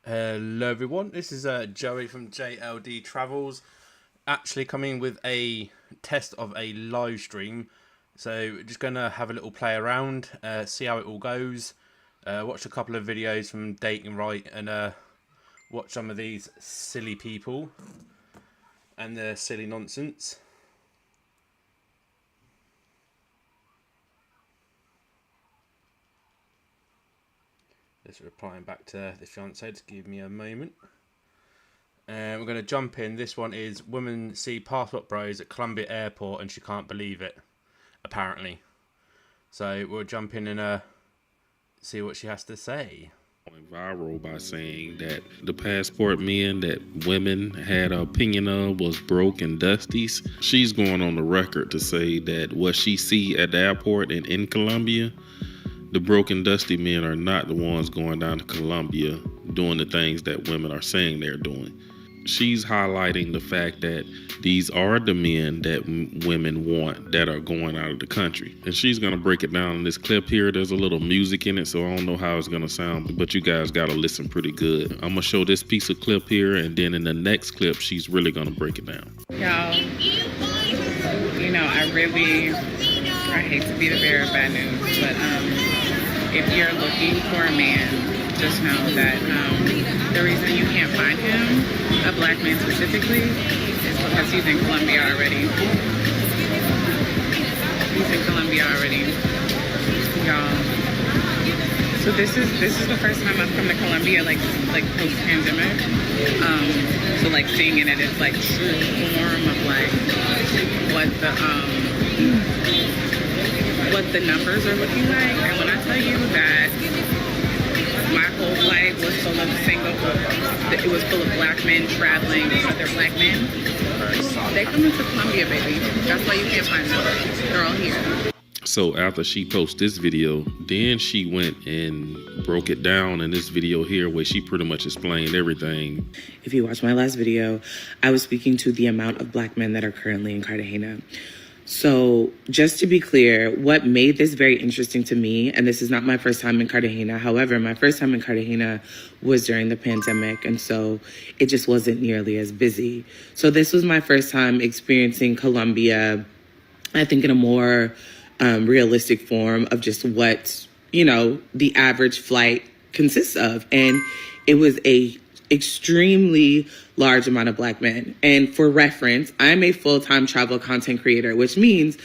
Hello everyone, this is Joey from JLD Travels, actually coming with a test of a live stream. So we're just going to have a little play around, see how it all goes, watch a couple of videos from Dating Right, and watch some of these silly people and their silly nonsense. Just replying back to the fiance to give me a moment. We're going to jump in. This one is women see passport bros at Columbia Airport and she can't believe it, apparently. So we'll jump in and see what she has to say. Went viral by saying that the passport men that women had an opinion of was broke and dusties. She's going on the record to say that what she see at the airport and in Colombia, the broken dusty men are not the ones going down to Colombia doing the things that women are saying they're doing. She's highlighting the fact that these are the men that women want that are going out of the country. And she's going to break it down in this clip here. There's a little music in it, so I don't know how it's going to sound, but you guys got to listen pretty good. I'm going to show this piece of clip here, and then in the next clip, she's really going to break it down. Y'all, you know, I hate to be the bearer of bad news, but if you're looking for a man, just know that the reason you can't find him, a black man specifically, is because he's in Colombia already. He's in Colombia already, y'all. So this is the first time I've come to Colombia, like post pandemic. So like seeing it at its like true form of like what the numbers are looking like. And when I tell you that my whole flight was full of it was full of black men traveling with other black men. They come into Colombia, baby. That's why you can't find them. They're all here. So after she posted this video, then she went and broke it down in this video here where she pretty much explained everything. If you watch my last video, I was speaking to the amount of black men that are currently in Cartagena. So just to be clear, what made this very interesting to me, and this is not my first time in Cartagena. However, my first time in Cartagena was during the pandemic, and so it just wasn't nearly as busy. So this was my first time experiencing Colombia, I think in a more realistic form of just what, you know, the average flight consists of. And it was a extremely large amount of black men. And for reference, I'm a full-time travel content creator, which means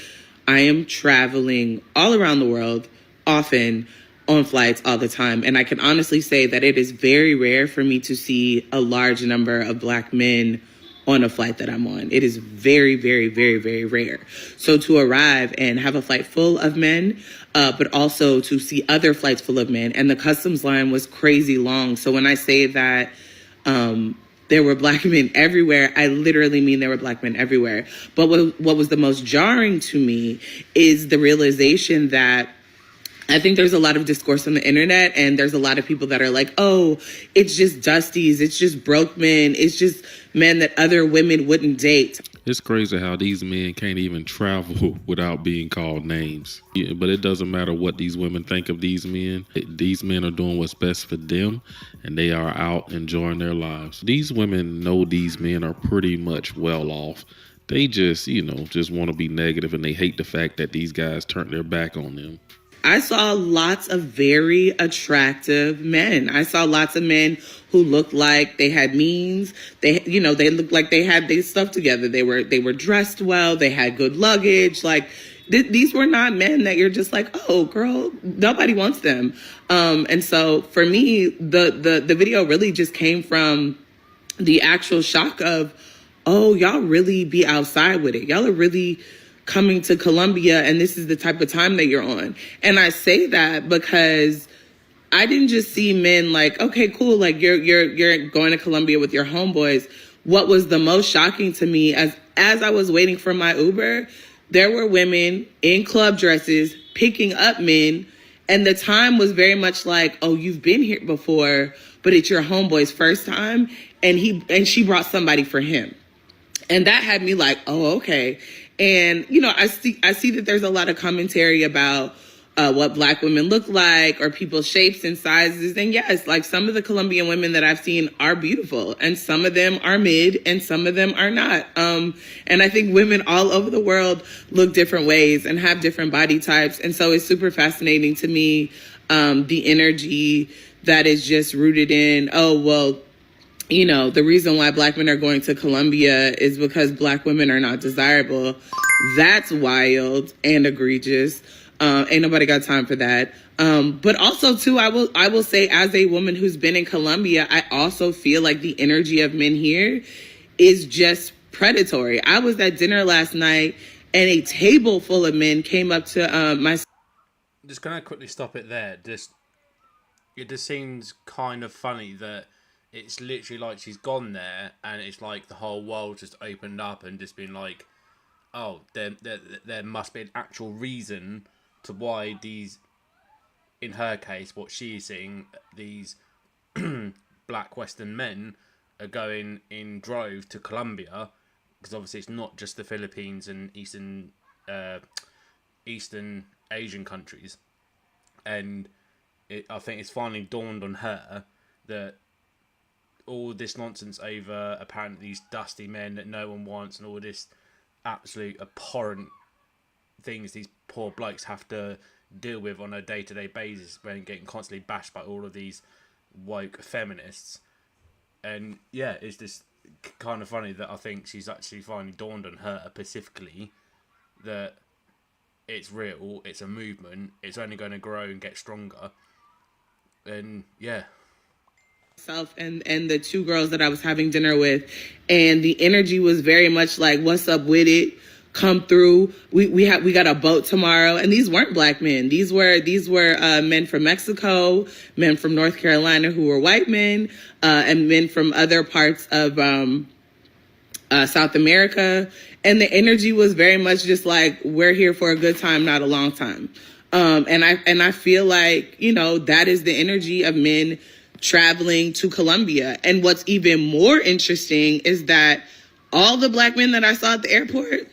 I am traveling all around the world, often on flights all the time. And I can honestly say that it is very rare for me to see a large number of black men on a flight that I'm on. It is very, very, very, very rare. So to arrive and have a flight full of men, but also to see other flights full of men, and the customs line was crazy long. So when I say that there were black men everywhere, I literally mean there were black men everywhere. But what was the most jarring to me is the realization that I think there's a lot of discourse on the internet, and there's a lot of people that are like, oh, it's just dusties, it's just broke men, it's just men that other women wouldn't date. It's crazy how these men can't even travel without being called names. Yeah, but it doesn't matter what these women think of these men. These men are doing what's best for them, and they are out enjoying their lives. These women know these men are pretty much well off. They just, just want to be negative, and they hate the fact that these guys turned their back on them. I saw lots of very attractive men. I saw lots of men who looked like they had means. They looked like they had their stuff together. They were dressed well. They had good luggage. Like these were not men that you're just like, oh, girl, nobody wants them. And so for me, the video really just came from the actual shock of, oh, y'all really be outside with it. Y'all are really coming to Colombia, and this is the type of time that you're on. And I say that because I didn't just see men like, okay, cool, like you're going to Colombia with your homeboys. What was the most shocking to me as I was waiting for my Uber, there were women in club dresses picking up men, and the time was very much like, oh, you've been here before, but it's your homeboy's first time, and she brought somebody for him. And that had me like, oh, okay. And, I see that there's a lot of commentary about, what Black women look like or people's shapes and sizes. And yes, like some of the Colombian women that I've seen are beautiful, and some of them are mid and some of them are not. And I think women all over the world look different ways and have different body types. And so it's super fascinating to me, the energy that is just rooted in, oh, well, you know, the reason why Black men are going to Colombia is because Black women are not desirable. That's wild and egregious. Ain't nobody got time for that. But also, too, I will say, as a woman who's been in Colombia, I also feel like the energy of men here is just predatory. I was at dinner last night, and a table full of men came up to my... Just gonna quickly stop it there. It just seems kind of funny that it's literally like she's gone there, and it's like the whole world just opened up and just been like, oh, there must be an actual reason to why these, in her case, what she is seeing, these black Western men are going in droves to Colombia, because obviously it's not just the Philippines and Eastern Asian countries. And I think it's finally dawned on her that all this nonsense over apparently these dusty men that no one wants and all this absolute abhorrent things these poor blokes have to deal with on a day-to-day basis when getting constantly bashed by all of these woke feminists. And yeah, it's just kind of funny that I think she's actually finally dawned on her specifically that it's real, it's a movement, it's only going to grow and get stronger. And yeah, myself and the two girls that I was having dinner with, and the energy was very much like, what's up with it? Come through. We got a boat tomorrow, and these weren't Black men. These were men from Mexico, men from North Carolina who were white men, and men from other parts of South America. And the energy was very much just like, we're here for a good time, not a long time. And I feel like, you know, that is the energy of men traveling to Colombia. And what's even more interesting is that all the Black men that I saw at the airport,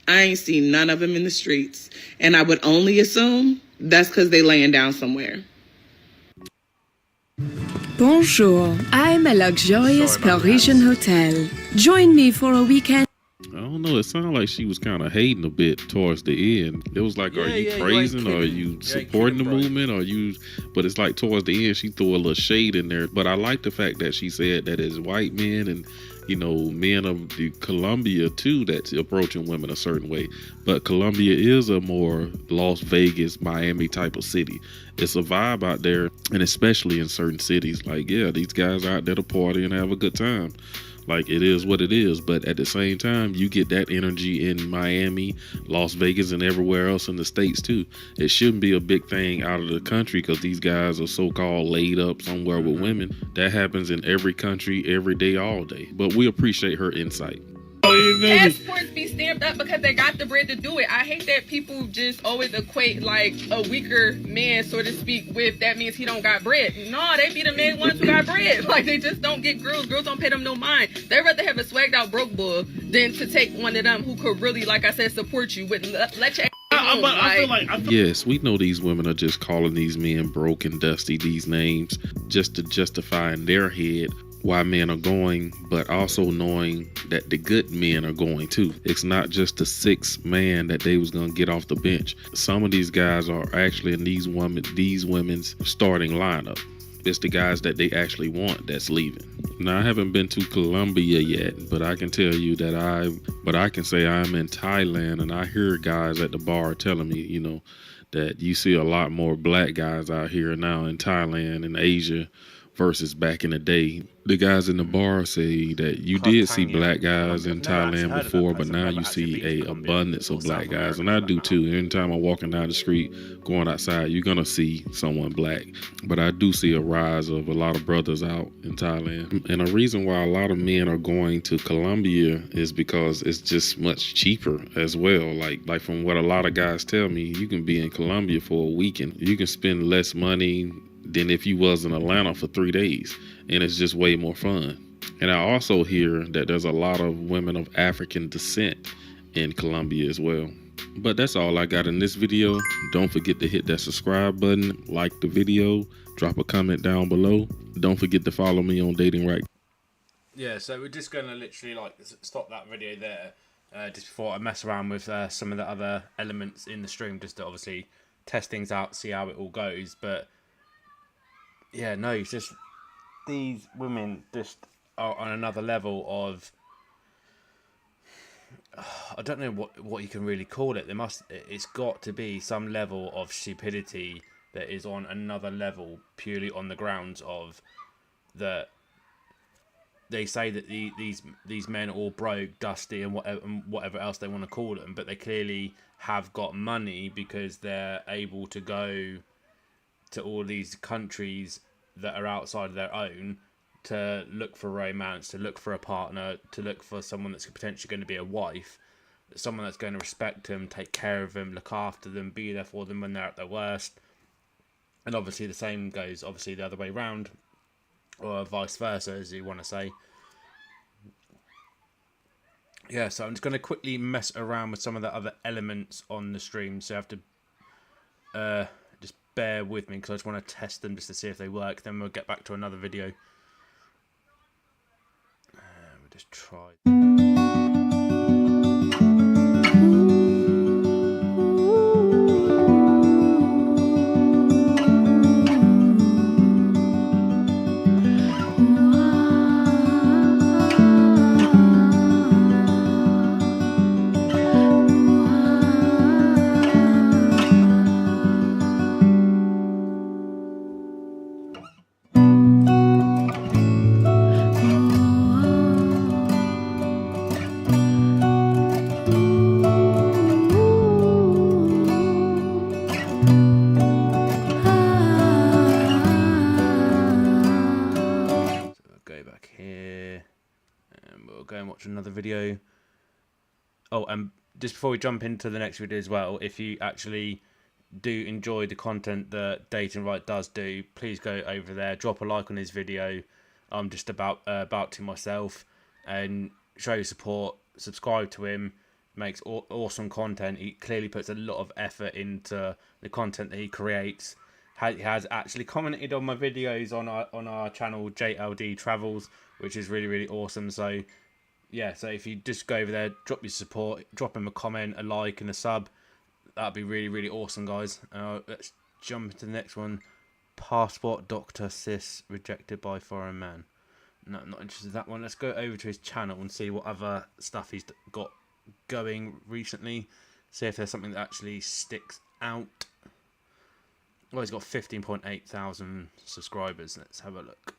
I ain't seen none of them in the streets. And I would only assume that's because they laying down somewhere. Bonjour, I'm a luxurious Parisian hotel. Join me for a weekend. I don't know. It sounded like she was kind of hating a bit towards the end. It was like, are you praising or are you supporting the movement? Or you? But it's like towards the end, she threw a little shade in there. But I like the fact that she said that it's white men and, you know, men of the Colombia too that's approaching women a certain way. But Colombia is a more Las Vegas, Miami type of city. It's a vibe out there, and especially in certain cities. Like, yeah, these guys out there to party and have a good time. Like, it is what it is. But at the same time, you get that energy in Miami, Las Vegas, and everywhere else in the States too. It shouldn't be a big thing out of the country because these guys are so-called laid up somewhere with women. That happens in every country, every day, all day. But we appreciate her insight. Passports be stamped up because they got the bread to do it. I hate that people just always equate like a weaker man, so to speak, with that means he don't got bread. No, they be the main ones who got bread. Like, they just don't get girls. Girls don't pay them no mind. They rather have a swagged out broke bull than to take one of them who could really, like I said, support you with let your Yes, we know these women are just calling these men broke and dusty, these names, just to justify in their head why men are going, but also knowing that the good men are going too. It's not just the sixth man that they was gonna get off the bench. Some of these guys are actually in these women's starting lineup. It's the guys that they actually want that's leaving. Now, I haven't been to Colombia yet, but I can tell you that I can say I'm in Thailand, and I hear guys at the bar telling me, you know, that you see a lot more black guys out here now in Thailand and Asia versus back in the day. The guys in the bar say that you did see black guys in Thailand before, but now you see a abundance of black guys. And I do too. Anytime I'm walking down the street, going outside, you're going to see someone black. But I do see a rise of a lot of brothers out in Thailand. And a reason why a lot of men are going to Colombia is because it's just much cheaper as well. Like from what a lot of guys tell me, you can be in Colombia for a weekend. You can spend less money than if you was in Atlanta for 3 days, and it's just way more fun. And I also hear that there's a lot of women of African descent in Colombia as well. But that's all I got in this video. Don't forget to hit that subscribe button, like the video, drop a comment down below. Don't forget to follow me on Dating Right. Yeah, so we're just going to literally like stop that video there just before I mess around with some of the other elements in the stream, just to obviously test things out, see how it all goes. But yeah, no, it's just these women just are on another level of, I don't know what you can really call it. It's got to be some level of stupidity that is on another level, purely on the grounds of that they say that these men are all broke, dusty, and whatever else they want to call them, but they clearly have got money because they're able to go to all these countries that are outside of their own to look for romance, to look for a partner, to look for someone that's potentially going to be a wife, someone that's going to respect them, take care of them, look after them, be there for them when they're at their worst. And obviously the same goes obviously the other way round, or vice versa, as you want to say. Yeah, so I'm just going to quickly mess around with some of the other elements on the stream, so you have to just bear with me, because I just want to test them just to see if they work. Then we'll get back to another video. We'll just try. Another video. Oh, and just before we jump into the next video as well, if you actually do enjoy the content that Dating Right does do, please go over there, drop a like on his video. I'm just about to myself, and show your support, subscribe to him. Makes awesome content. He clearly puts a lot of effort into the content that he creates. He has actually commented on my videos on our channel JLD Travels, which is really, really awesome. So yeah, so if you just go over there, drop your support, drop him a comment, a like, and a sub, that'd be really, really awesome, guys. Let's jump into the next one. Passport Dr. Sis rejected by foreign man. No, I'm not interested in that one. Let's go over to his channel and see what other stuff he's got going recently. See if there's something that actually sticks out. Well, he's got 15.8 thousand subscribers. Let's have a look.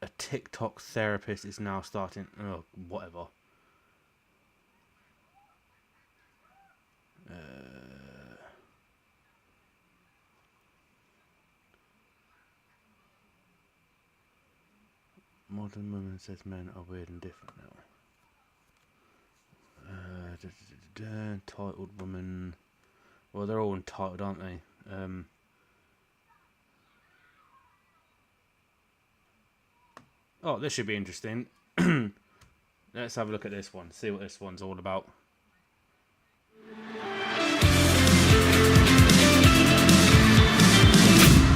A TikTok therapist is now starting. Oh, whatever. Modern woman says men are weird and different now. Entitled woman. Well, they're all entitled, aren't they? Oh, this should be interesting. Let's have a look at this one. See what this one's all about.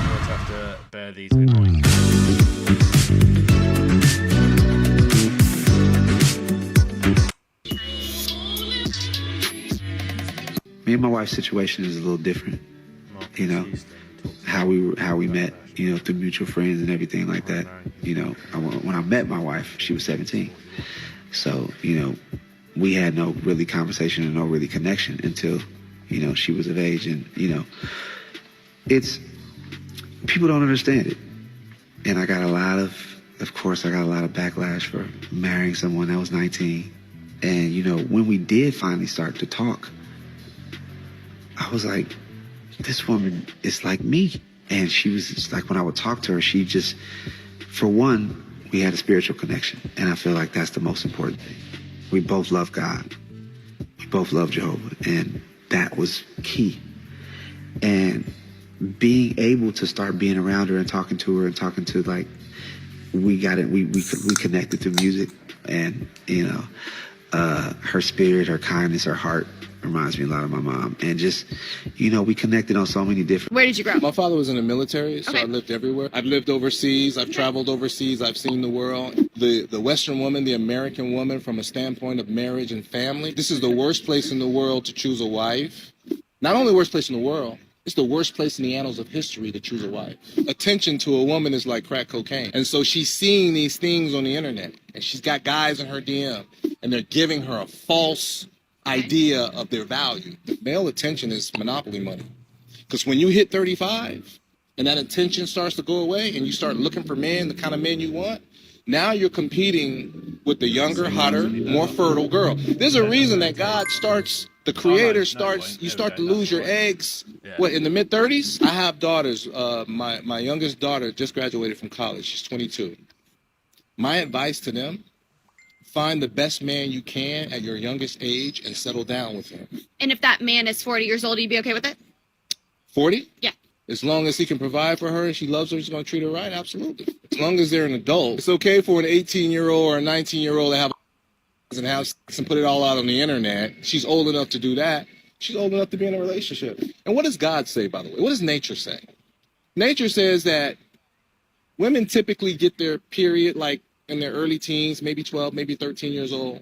Let's have to bear these in mind. Me and my wife's situation is a little different. You know, how we met, you know, through mutual friends and everything like that. You know, when I met my wife, she was 17. So, you know, we had no really conversation and no really connection until, you know, she was of age. And, you know, people don't understand it. And I got a lot of backlash for marrying someone that was 19. And, you know, when we did finally start to talk, I was like, this woman is like me. And she was just like, when I would talk to her, she just, for one, we had a spiritual connection. And I feel like that's the most important thing. We both love God. We both love Jehovah. And that was key. And being able to start being around her and talking to her and talking to, like, we got it. We connected through music. And, you know, Her spirit, her kindness, her heart reminds me a lot of my mom. And just, you know, we connected on so many different... Where did you grow up? My father was in the military, so I lived everywhere. I've lived overseas. I've traveled overseas. I've seen the world. The Western woman, the American woman, from a standpoint of marriage and family, this is the worst place in the world to choose a wife. Not only the worst place in the world, it's the worst place in the annals of history to choose a wife. Attention to a woman is like crack cocaine. And so she's seeing these things on the internet, and she's got guys in her DM, and they're giving her a false idea of their value. Male attention is monopoly money. Because when you hit 35 and that attention starts to go away and you start looking for men, the kind of men you want, now you're competing with the younger, hotter, more fertile girl. There's a reason that God starts, the creator starts, you start to lose your eggs, what, in the mid-30s? I have daughters. My youngest daughter just graduated from college. She's 22. My advice to them, find the best man you can at your youngest age and settle down with him. And if that man is 40 years old, you'd be okay with it? 40? Yeah. As long as he can provide for her and she loves her, he's going to treat her right, absolutely. As long as they're an adult. It's okay for an 18-year-old or a 19-year-old to have and have sex and put it all out on the internet. She's old enough to do that. She's old enough to be in a relationship. And what does God say, by the way? What does nature say? Nature says that women typically get their period like in their early teens, maybe 12, maybe 13 years old.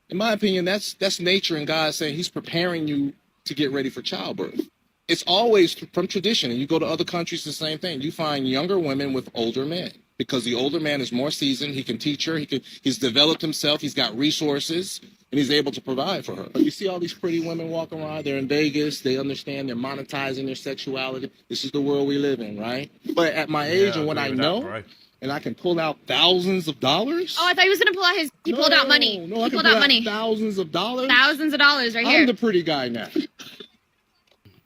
In my opinion, that's nature and God saying he's preparing you to get ready for childbirth. It's always from tradition, and you go to other countries, the same thing. You find younger women with older men because the older man is more seasoned. He can teach her. He's developed himself. He's got resources, and he's able to provide for her. You see all these pretty women walking around. They're in Vegas. They understand. They're monetizing their sexuality. This is the world we live in, right? But at my age and what I know, and I can pull out thousands of dollars. Oh, I thought he was going to pull out his... He pulled out money. No, he pulled out money. Thousands of dollars. Thousands of dollars right here. I'm the pretty guy now.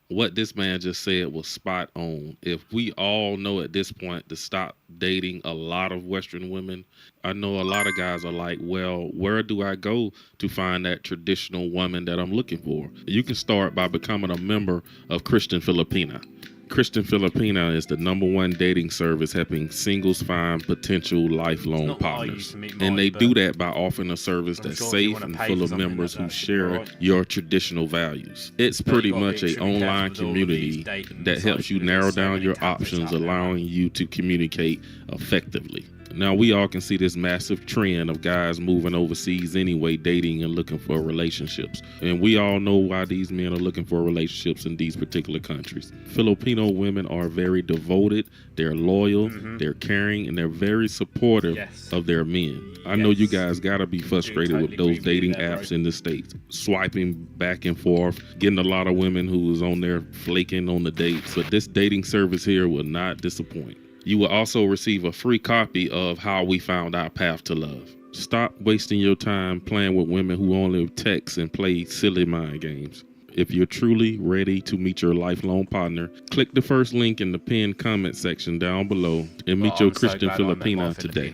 What this man just said was spot on. If we all know at this point to stop dating a lot of Western women, I know a lot of guys are like, well, where do I go to find that traditional woman that I'm looking for? You can start by becoming a member of Christian Filipina. Christian Filipina is the #1 dating service helping singles find potential lifelong partners. And they do that by offering a service that's safe and full of members who share your traditional values. It's pretty much an online community that helps you narrow down your options, allowing you to communicate effectively. Now, we all can see this massive trend of guys moving overseas anyway, dating and looking for relationships. And we all know why these men are looking for relationships in these particular countries. Filipino women are very devoted, they're loyal, they're caring, and they're very supportive of their men. I know you guys gotta be frustrated with those dating apps in the States. Swiping back and forth, getting a lot of women who is on there flaking on the dates. But this dating service here will not disappoint. You will also receive a free copy of How We Found Our Path to Love. Stop wasting your time playing with women who only text and play silly mind games. If you're truly ready to meet your lifelong partner, click the first link in the pinned comment section down below and meet your Christian Filipina today.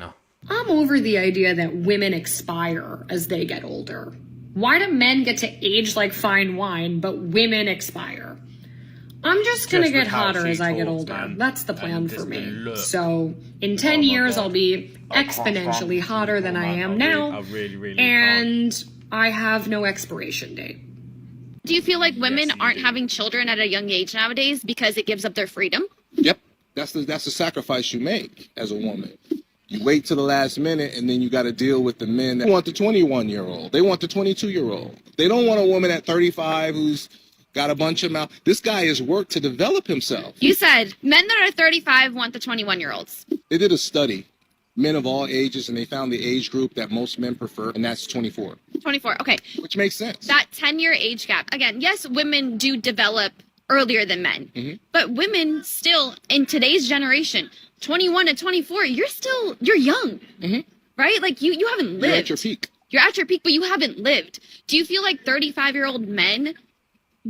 I'm over the idea that women expire as they get older. Why do men get to age like fine wine, but women expire? I'm just going to get hotter as I get older. Man. That's the plan for me. So in 10 years, I'll be exponentially hotter than I am now. And I have no expiration date. Do you feel like women aren't having children at a young age nowadays because it gives up their freedom? Yep. That's the sacrifice you make as a woman. You wait till the last minute, and then you got to deal with the men that want the 21-year-old. They want the 22-year-old. They don't want a woman at 35 who's got a bunch of mouth. This guy has worked to develop himself. You said men that are 35 want the 21-year-olds. They did a study, men of all ages, and they found the age group that most men prefer, and that's 24. 24, okay. Which makes sense. That 10-year age gap. Again, yes, women do develop earlier than men. But women still, in today's generation, 21 to 24, you're young. Right? Like, you haven't lived. You're at your peak. You're at your peak, but you haven't lived. Do you feel like 35-year-old men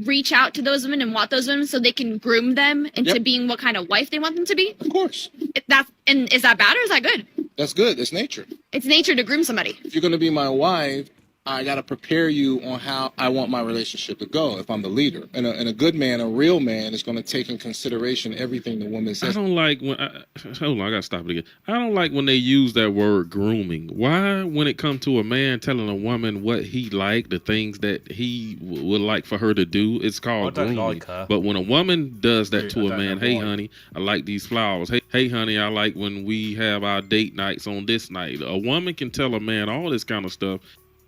reach out to those women and want those women so they can groom them into being what kind of wife they want them to be? Of course. And is that bad or is that good? That's good. It's nature. It's nature to groom somebody. If you're going to be my wife, I got to prepare you on how I want my relationship to go if I'm the leader. And a good man, a real man, is going to take in consideration everything the woman says. I don't like when hold on, I gotta stop it again. I don't like when they use that word grooming. Why, when it comes to a man telling a woman what he like, the things that he would like for her to do, it's called I don't grooming. like her. But when a woman does that Dude, to I a don't man, know hey why. honey, I like these flowers. Hey honey, I like when we have our date nights on this night. A woman can tell a man all this kind of stuff,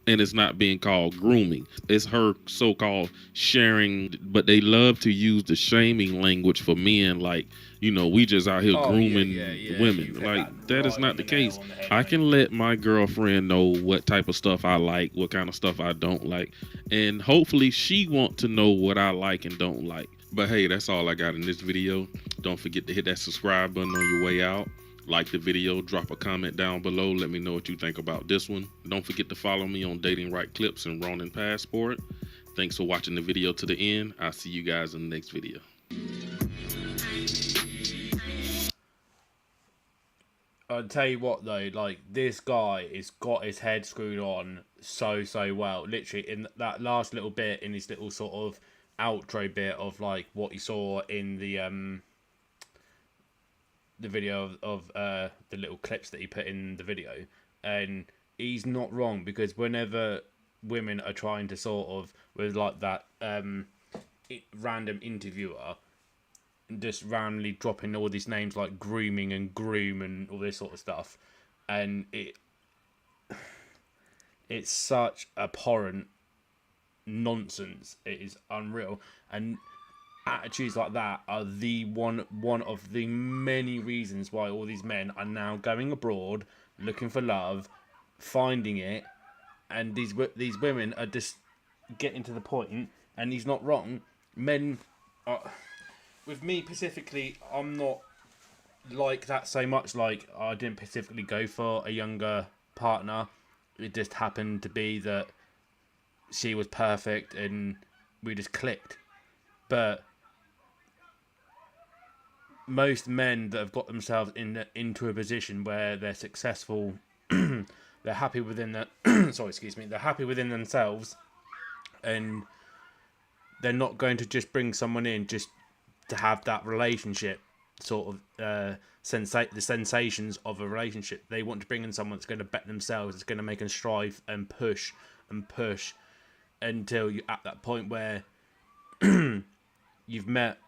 and it's not being called grooming. It's her so-called sharing, but they love to use the shaming language for men, like, you know, we just out here grooming women. Like, that is not the case. I can let my girlfriend know what type of stuff I like, what kind of stuff I don't like, and hopefully she want to know what I like and don't like. But hey, that's all I got in this video. Don't forget to hit that subscribe button on your way out. Like the video, drop a comment down below. Let me know what you think about this one. Don't forget to follow me on Dating Right Clips and Ronin Passport. Thanks for watching the video to the end. I'll see you guys in the next video. I'll tell you what though, like, this guy has got his head screwed on so well. Literally in that last little bit, in his little sort of outro bit of like what you saw in the video of the little clips that he put in the video, and he's not wrong, because whenever women are trying to sort of, with like that random interviewer just randomly dropping all these names like grooming and groom and all this sort of stuff, and it's such abhorrent nonsense. It is unreal, and attitudes like that are the one of the many reasons why all these men are now going abroad looking for love, finding it, and these women are just getting to the point. And he's not wrong. Men are, with me specifically, I'm not like that so much. Like, I didn't specifically go for a younger partner. It just happened to be that she was perfect and we just clicked. But most men that have got themselves into a position where they're successful, they're happy within that. They're happy within themselves, and they're not going to just bring someone in just to have that relationship sort of the sensations of a relationship. They want to bring in someone that's going to bet themselves, that's going to make them strive and push until you're at that point where you've met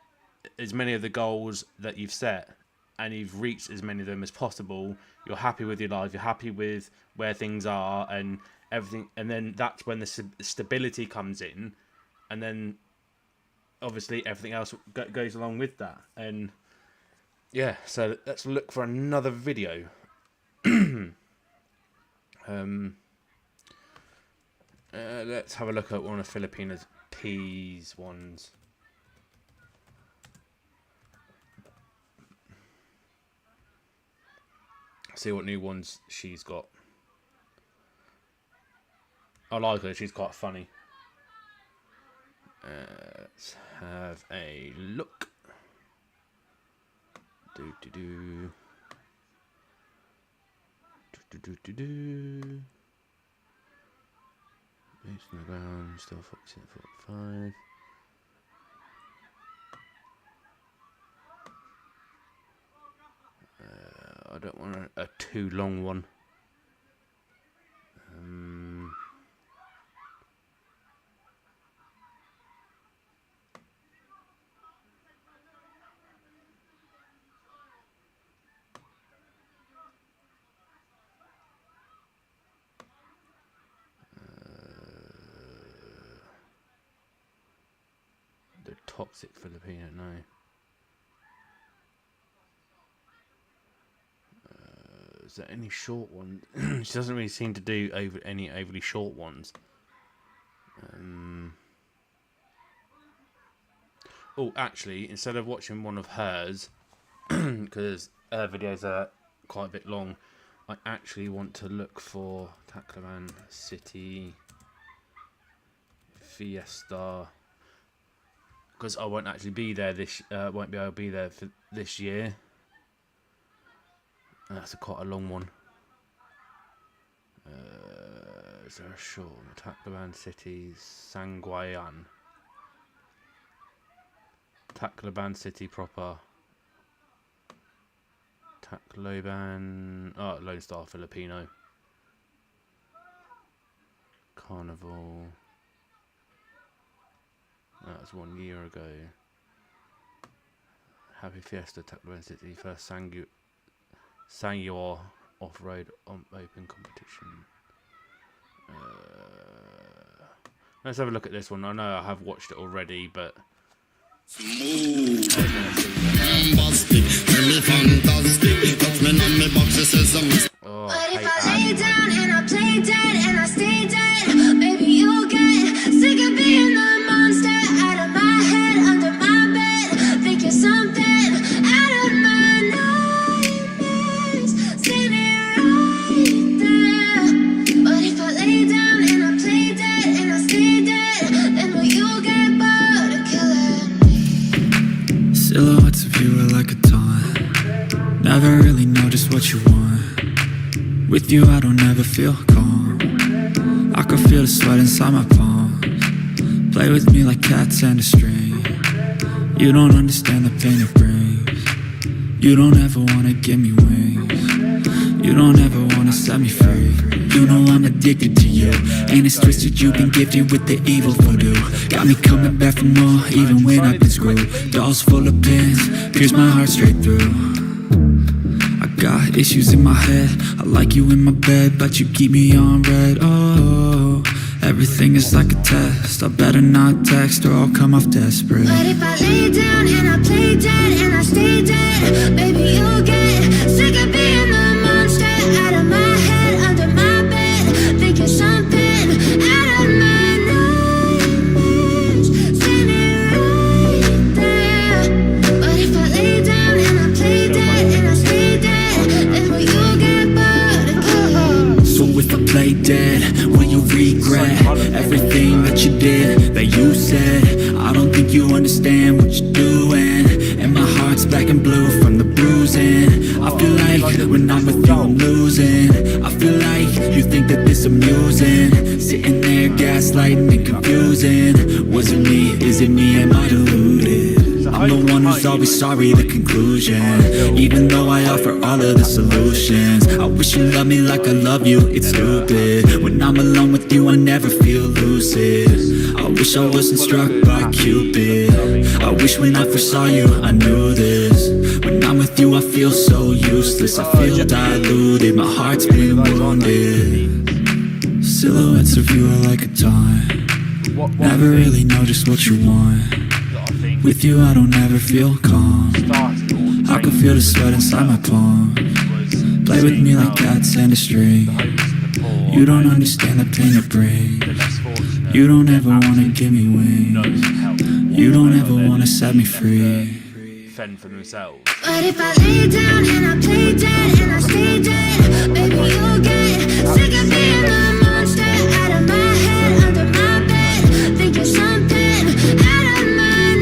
as many of the goals that you've set, and you've reached as many of them as possible. You're happy with your life, you're happy with where things are and everything, and then that's when the stability comes in, and then obviously everything else goes along with that. And yeah, so let's look for another video. Let's have a look at one of Filipina's P's ones. See what new ones she's got. I like her, she's quite funny. Let's have a look. Based on the ground, still focusing at 45. I don't want a too long one. The toxic Filipino, no. Is there any short ones? She doesn't really seem to do any overly short ones. Oh, actually, instead of watching one of hers, because her videos are quite a bit long, I actually want to look for Tacloban City Fiesta, because I won't actually be there won't be able to be there for this year. That's quite a long one. Is there a short? Tacloban City, Sanguayan. Tacloban City proper. Tacloban. Oh, Lone Star Filipino. Carnival. That was 1 year ago. Happy Fiesta, Tacloban City, first Sanguor off-road open competition. Let's have a look at this one. I know I have watched it already, but oh, but if I lay down and I play dead and I stay dead, maybe you'll get sick of being the monster out of my head, under my bed, thinking something out of my nightmares, standing right there. But if I lay down and I play dead and I stay dead, then will you get bored of killing me? Silhouettes of you are like a taunt. Never really know just what you want. With you I don't ever feel calm. I can feel the sweat inside my palms. Play with me like cats and a string. You don't understand the pain it brings. You don't ever wanna give me wings. You don't ever wanna set me free. You know I'm addicted to you, and it's twisted. You've been gifted with the evil voodoo. Got me coming back for more, even when I've been screwed. Dolls full of pins, pierce my heart straight through. I got issues in my head. I like you in my bed, but you keep me on red. Oh, everything is like a test. I better not text or I'll come off desperate. But if I lay down and I play dead and I stay dead, baby you'll get sick of being the monster out of my head, under my bed, thinking something out of my nightmares, standing right there. But if I lay down and I play dead and I stay dead, then will you get bored of killing me? So if I play dead, will you regret everything that you did, that you said? I don't think you understand what you're doing, and my heart's black and blue from the bruising. I feel like when I'm with you I'm losing. I feel like you think that this amusing, sitting there gaslighting and confusing. Was it me? Is it me? Am I deluded? I'm the one who's always sorry, the conclusion. Even though I offer all of the solutions, I wish you loved me like I love you, it's stupid. When I'm alone with you I never feel lucid. I wish I wasn't struck by Cupid. I wish when I first saw you I knew this. When I'm with you I feel so useless. I feel diluted, my heart's been wounded. Silhouettes of you are like a taunt. Never really know just what you want. With you I don't ever feel calm. I can feel the sweat inside my palms. Play with me like cats and a string. You don't understand the pain it brings. You don't ever wanna give me wings. You don't ever wanna set me free. fend for themselves. But if I lay down and I play dead and I stay dead, baby you'll get sick of being the monster out of my head, under my bed, thinking something out of my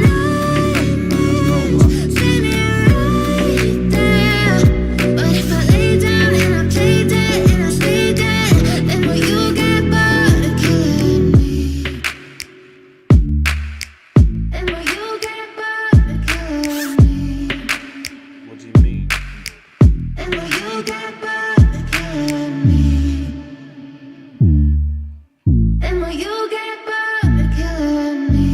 nightmares, standing right there. But if I lay down and I play dead and I stay dead, then will you get bored of killing me? Then will you get bored of killing me? What do you mean? And will you get bored of killing me? And will you get bored of killing me?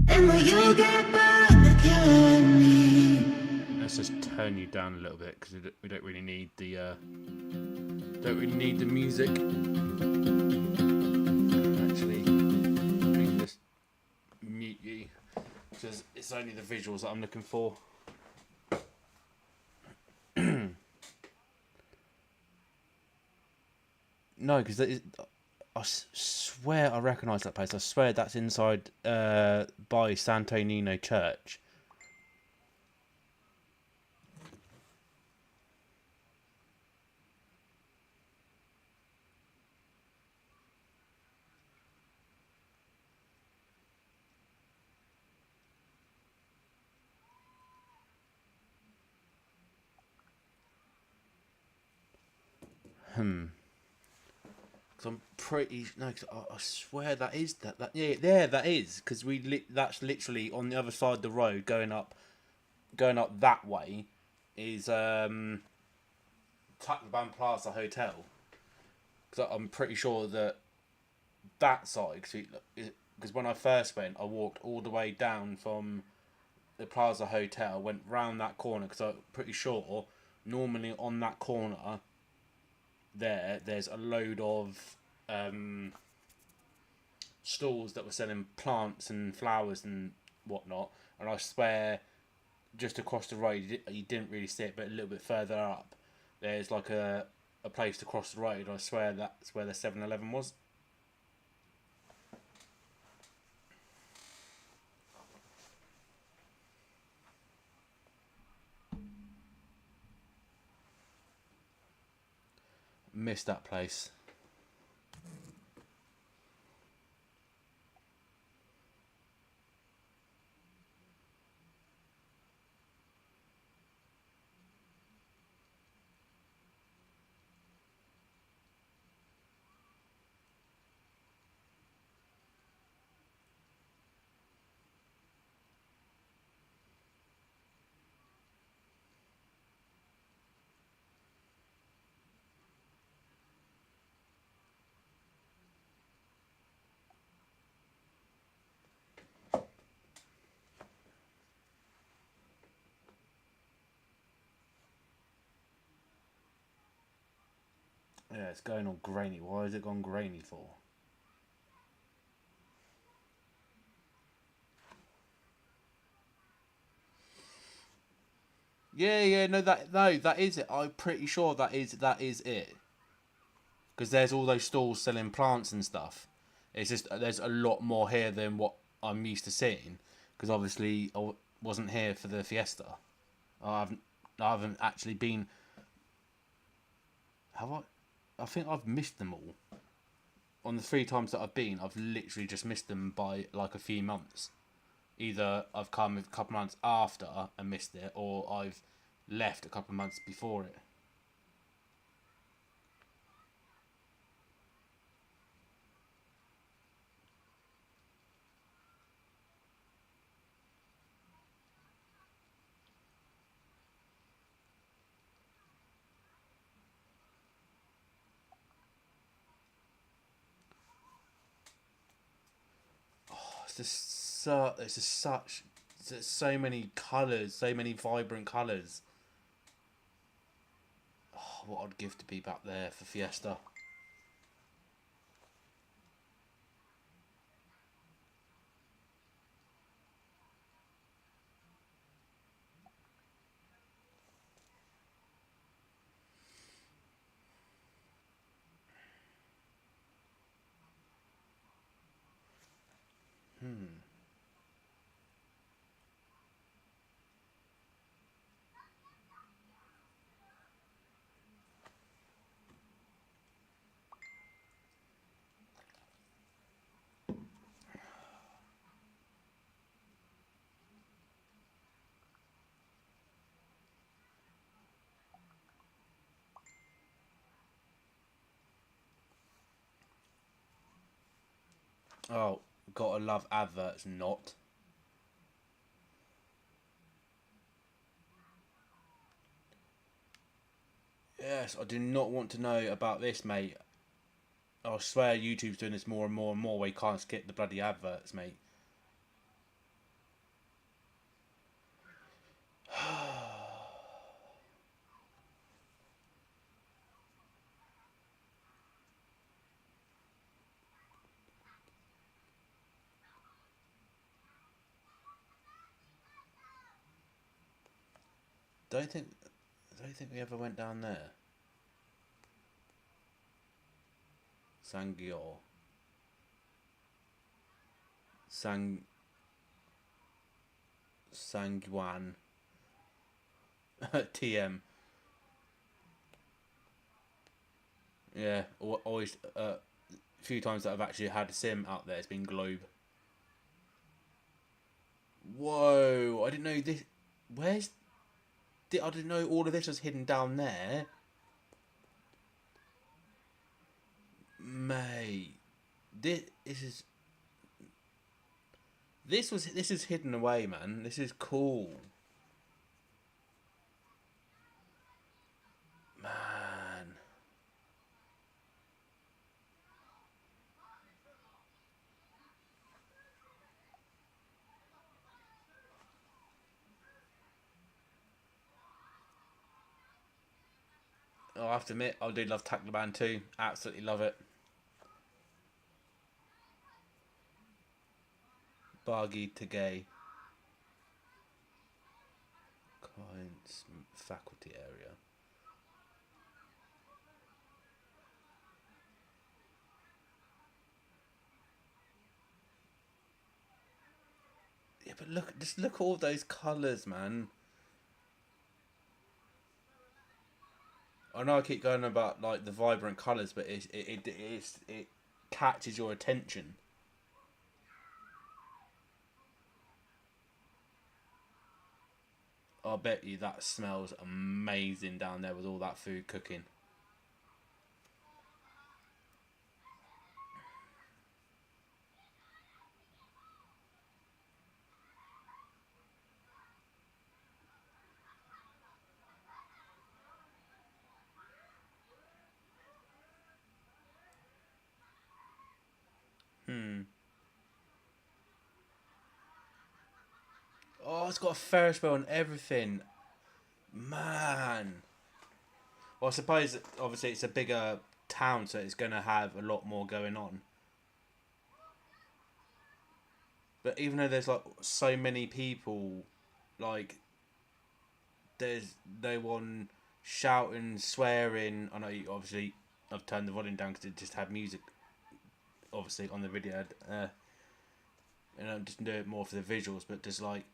And will you get bored of killing me? Let's just turn you down a little bit because we don't really need the music. Actually, let me just mute you because it's only the visuals that I'm looking for. No, because I swear I recognise that place. I swear that's inside by Santo Nino Church. Because I'm pretty no. Cause I swear that is that. Yeah, there that is. Because that's literally on the other side of the road going up that way is Tacloban Plaza Hotel. Because I'm pretty sure that side. Because when I first went, I walked all the way down from the Plaza Hotel, went round that corner. Because I'm pretty sure normally on that corner there's a load of stalls that were selling plants and flowers and whatnot, and I swear just across the road you didn't really see it, but a little bit further up there's like a place to cross the road. I swear that's where the 7-Eleven was. Missed that place. Yeah, it's going all grainy. Why is it gone grainy for? Yeah, no, that is it. I'm pretty sure that is it. Because there's all those stalls selling plants and stuff. It's just there's a lot more here than what I'm used to seeing. Because obviously wasn't here for the fiesta. I haven't actually been. Have I? I think I've missed them all. On the 3 times that I've been, I've literally just missed them by like a few months. Either I've come a couple months after and missed it, or I've left a couple months before it. There's so many colours, so many vibrant colours. Oh, what I'd give to be back there for Fiesta. Oh, gotta love adverts, not. Yes, I do not want to know about this, mate. I swear YouTube's doing this more and more and more where you can't skip the bloody adverts, mate. Don't think we ever went down there. Sanguan. TM. Yeah, always a few times that I've actually had a sim out there, it's been Globe. Whoa, I didn't know this. I didn't know all of this was hidden down there. Mate, this is hidden away, man. This is cool, man. Oh, I have to admit, I do love Taliban too. Absolutely love it. Bargy to gay. Clients faculty area. Yeah, but just look at all those colours, man. I know I keep going about like the vibrant colours, but it catches your attention. I bet you that smells amazing down there with all that food cooking. Oh, it's got a Ferris wheel and everything. Man. Well, I suppose, obviously, it's a bigger town, so it's going to have a lot more going on. But even though there's, like, so many people, like, there's no one shouting, swearing. I know, obviously, I've turned the volume down because it just had music, obviously, on the video. And I just do it more for the visuals, but just, like,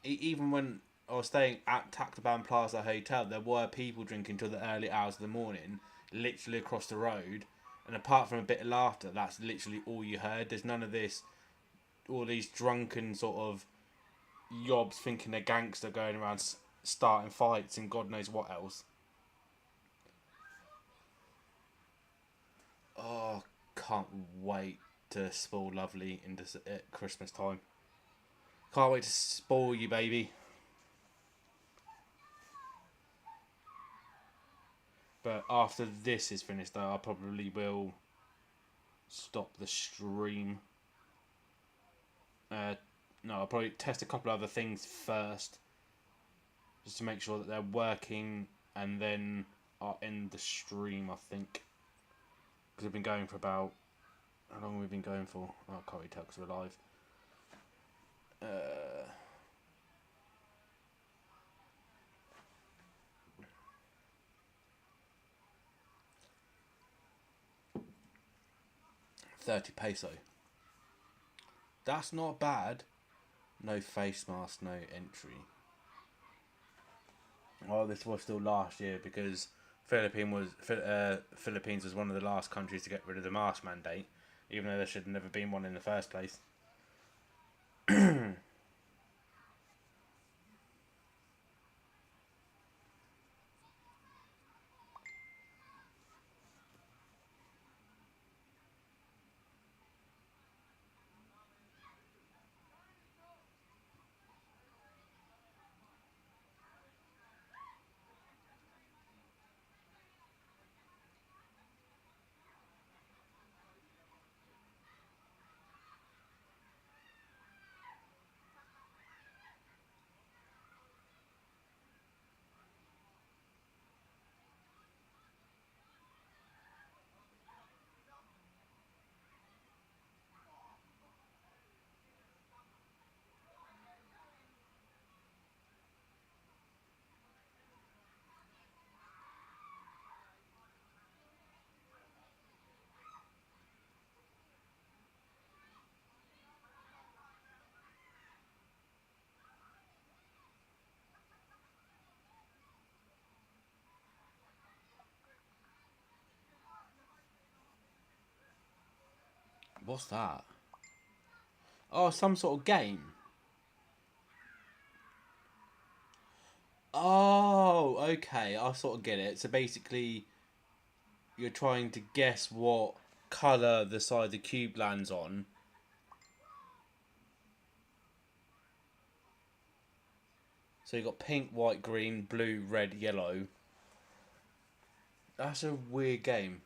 even when I was staying at Tacloban Plaza Hotel, there were people drinking till the early hours of the morning, literally across the road. And apart from a bit of laughter, that's literally all you heard. There's none of this, all these drunken sort of yobs thinking they're gangster going around starting fights and God knows what else. Oh, can't wait to spoil Lovely at Christmas time. Can't wait to spoil you, baby. But after this is finished, though, I probably will stop the stream. No, I'll probably test a couple other things first, just to make sure that they're working, and then I'll end the stream, I think. Because we've been going for about... How long have we been going for? Oh, I can't really tell because we're live. 30 peso. That's not bad. No face mask, no entry. Well, this was still last year because Philippines was one of the last countries to get rid of the mask mandate, even though there should have never been one in the first place. What's that? Oh, some sort of game. Oh, okay. I sort of get it. So basically, you're trying to guess what colour the side the cube lands on. So you've got pink, white, green, blue, red, yellow. That's a weird game.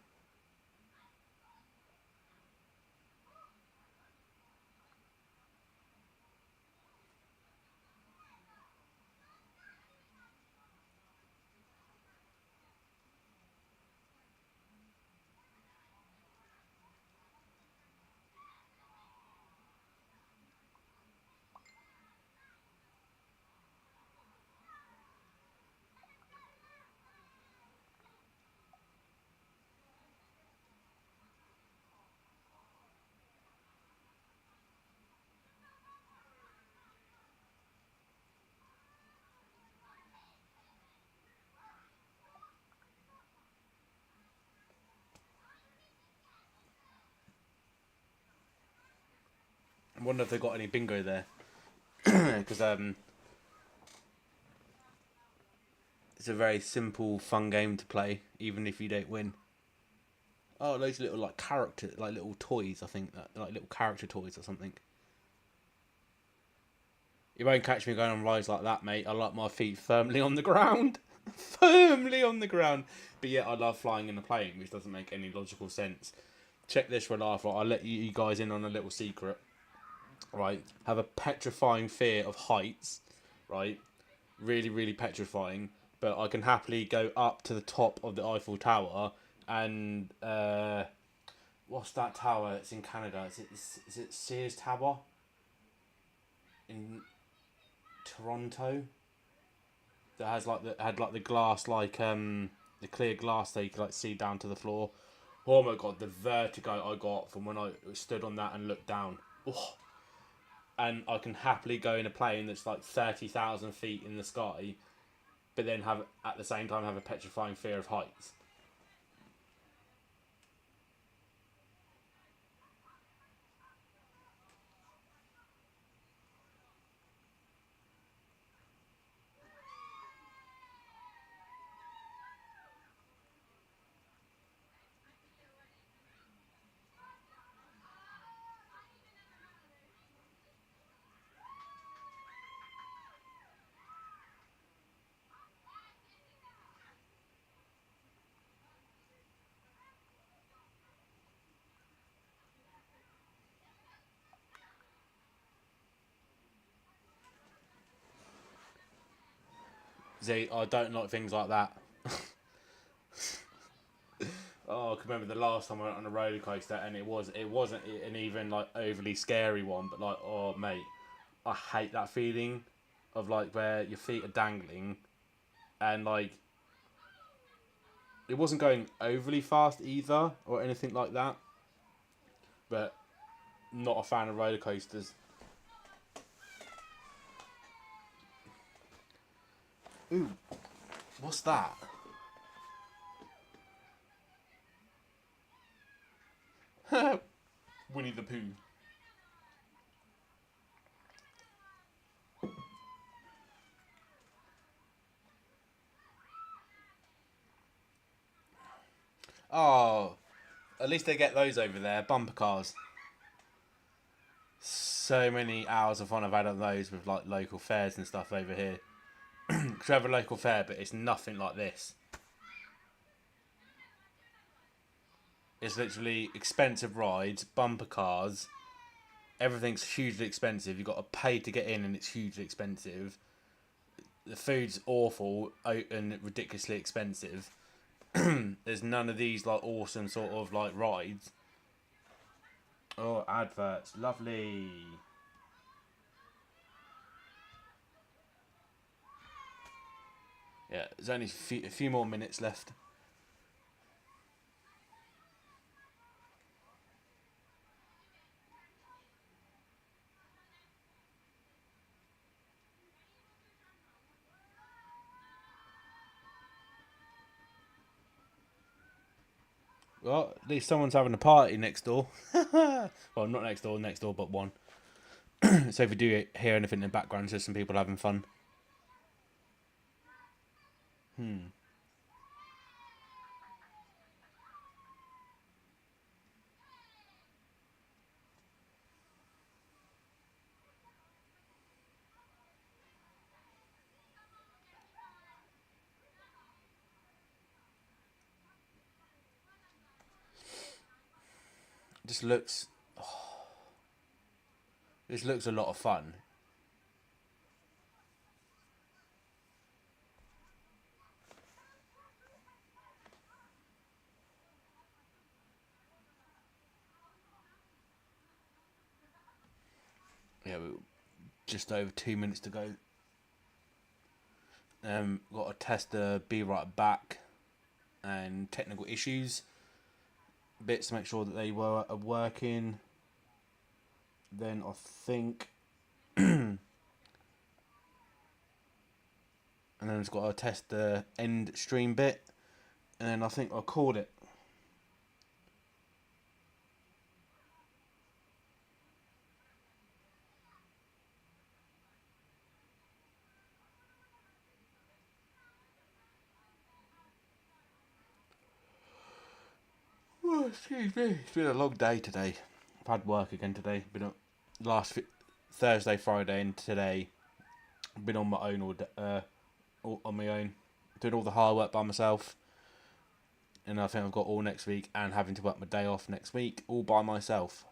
I wonder if they've got any bingo there. Because it's a very simple, fun game to play, even if you don't win. Oh, those little like character, like little toys. I think that like little character toys or something. You won't catch me going on rides like that, mate. I like my feet firmly on the ground, firmly on the ground. But yet I love flying in a plane, which doesn't make any logical sense. Check this for a laugh. Right? I'll let you guys in on a little secret. Right, have a petrifying fear of heights. Right, really, really petrifying. But I can happily go up to the top of the Eiffel Tower and what's that tower? It's in Canada. Is it Sears Tower in Toronto? That has like the glass, like the clear glass that you can like see down to the floor. Oh my god, the vertigo I got from when I stood on that and looked down. Oh. And I can happily go in a plane that's like 30,000 feet in the sky, but then have at the same time have a petrifying fear of heights. See, I don't like things like that. Oh, I can remember the last time I went on a roller coaster, and it wasn't an even like overly scary one, but like, oh mate, I hate that feeling of like where your feet are dangling, and like it wasn't going overly fast either or anything like that, but not a fan of roller coasters. Ooh, what's that? Winnie the Pooh. Oh, at least they get those over there, bumper cars. So many hours of fun I've had on those with like local fairs and stuff over here. Because we have a local fair, but it's nothing like this. It's literally expensive rides, bumper cars. Everything's hugely expensive. You've got to pay to get in, and it's hugely expensive. The food's awful and ridiculously expensive. There's none of these like awesome sort of like rides. Oh, adverts, lovely. Yeah, there's only a few more minutes left. Well, at least someone's having a party next door. Well, not next door, but one. So if you do hear anything in the background, there's some people having fun. This looks a lot of fun. Yeah, just over 2 minutes to go. Got to test the Be Right Back and technical issues bits to make sure that they are working. Then I think, and then it's got to test the end stream bit, and then I think I called it. Oh, excuse me. It's been a long day today. I've had work again today. Been Thursday, Friday, and today. Been on my own on my own, doing all the hard work by myself. And I think I've got all next week, and having to work my day off next week, all by myself.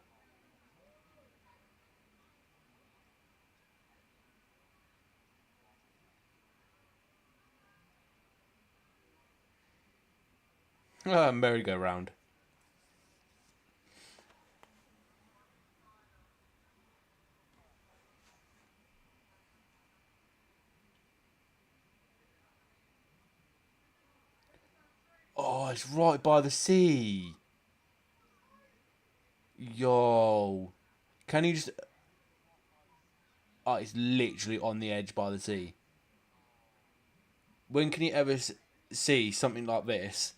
Merry-go-round. Oh, it's right by the sea. Yo. Can you just... Oh, it's literally on the edge by the sea. When can you ever see something like this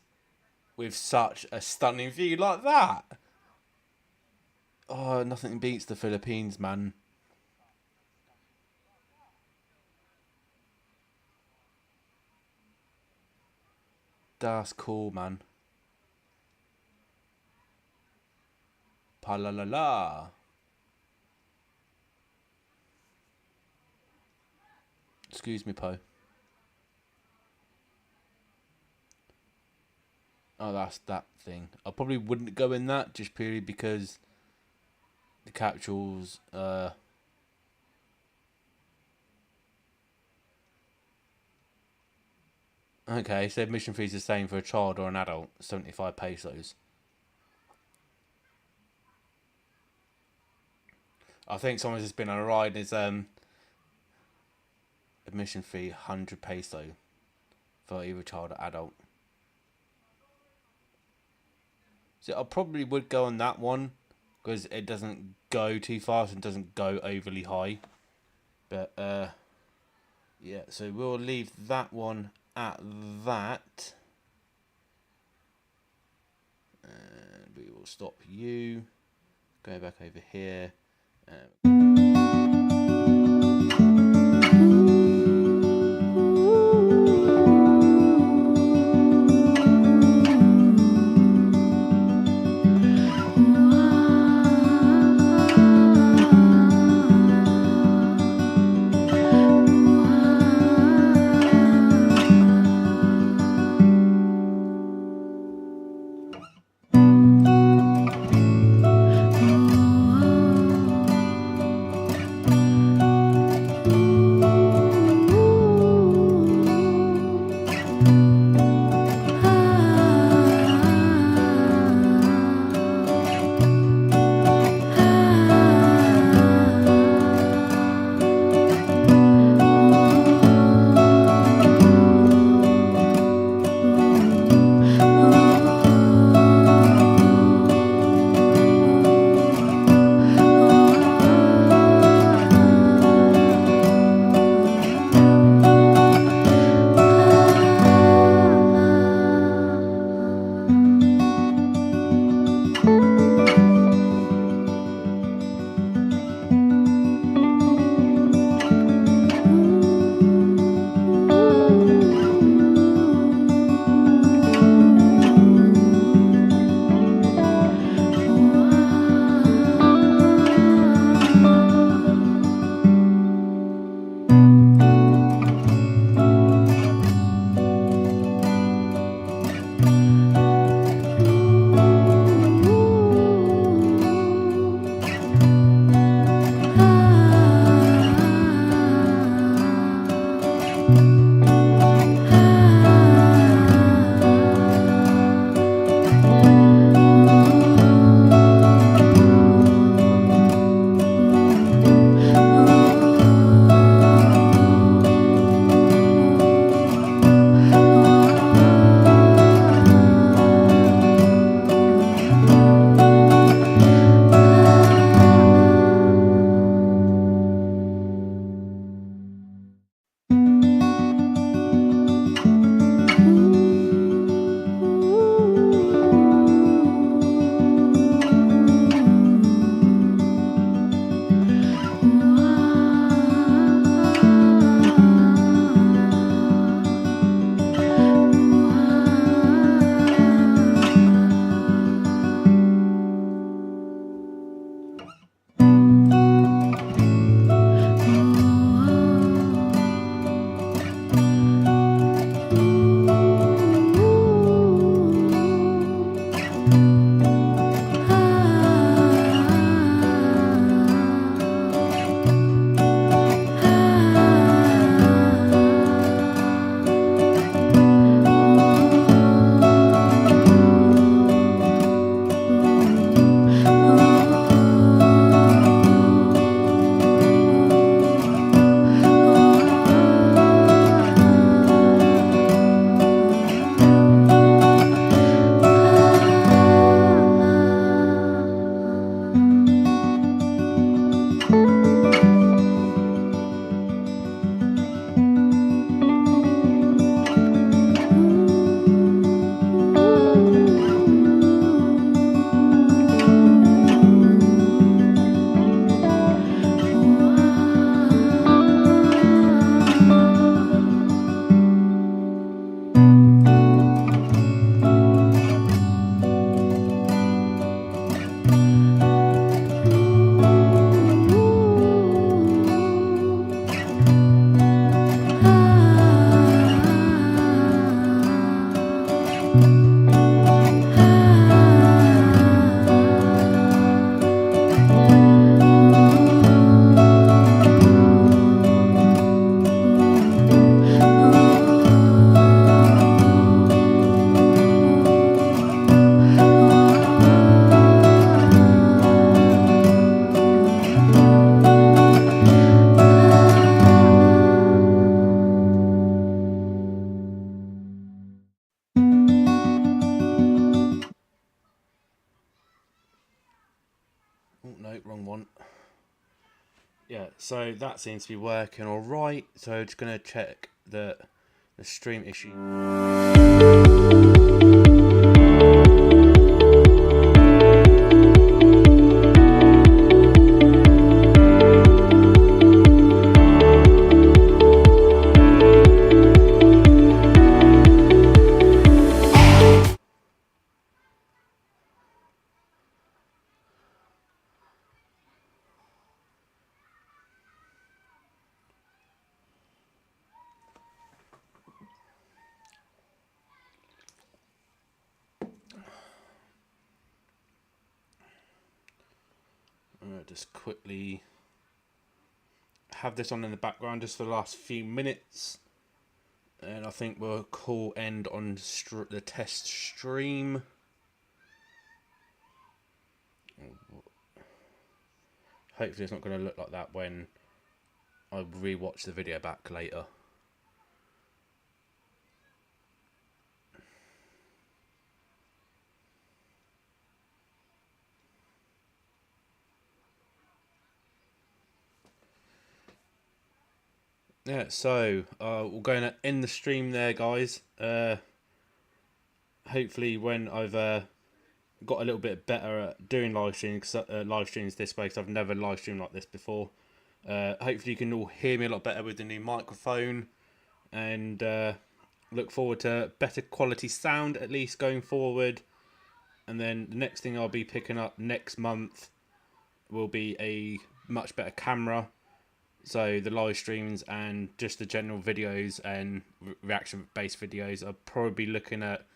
with such a stunning view like that? Oh, nothing beats the Philippines, man. That's cool, man. Pa la la la. Excuse me, Poe. Oh, that's that thing. I probably wouldn't go in that just purely because the capsules. Okay, so admission fees the same for a child or an adult, 75 pesos. I think someone's just been on a ride. Is admission fee 100 peso for either child or adult. So I probably would go on that one because it doesn't go too fast and doesn't go overly high. But yeah, so we'll leave that one at that. And we will stop you. Go back over here. No, wrong one. Yeah, so that seems to be working all right. So just gonna check the stream issue. Just quickly have this on in the background just for the last few minutes, and I think we'll call end on the test stream. Hopefully it's not going to look like that when I rewatch the video back later. Yeah, so we're going to end the stream there, guys. Hopefully when I've got a little bit better at doing live streams this way, because I've never live streamed like this before. Hopefully you can all hear me a lot better with the new microphone, and look forward to better quality sound at least going forward. And then the next thing I'll be picking up next month will be a much better camera. So the live streams and just the general videos and reaction based videos, I'll probably be looking at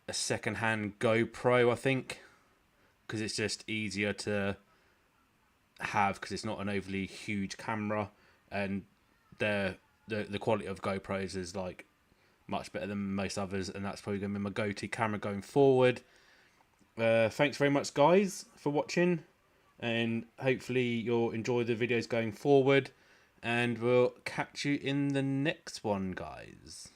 a second-hand GoPro, I think, because it's just easier to have because it's not an overly huge camera, and the quality of GoPros is like much better than most others, and that's probably going to be my go-to camera going forward. Thanks very much, guys, for watching, and hopefully you'll enjoy the videos going forward, and we'll catch you in the next one, guys.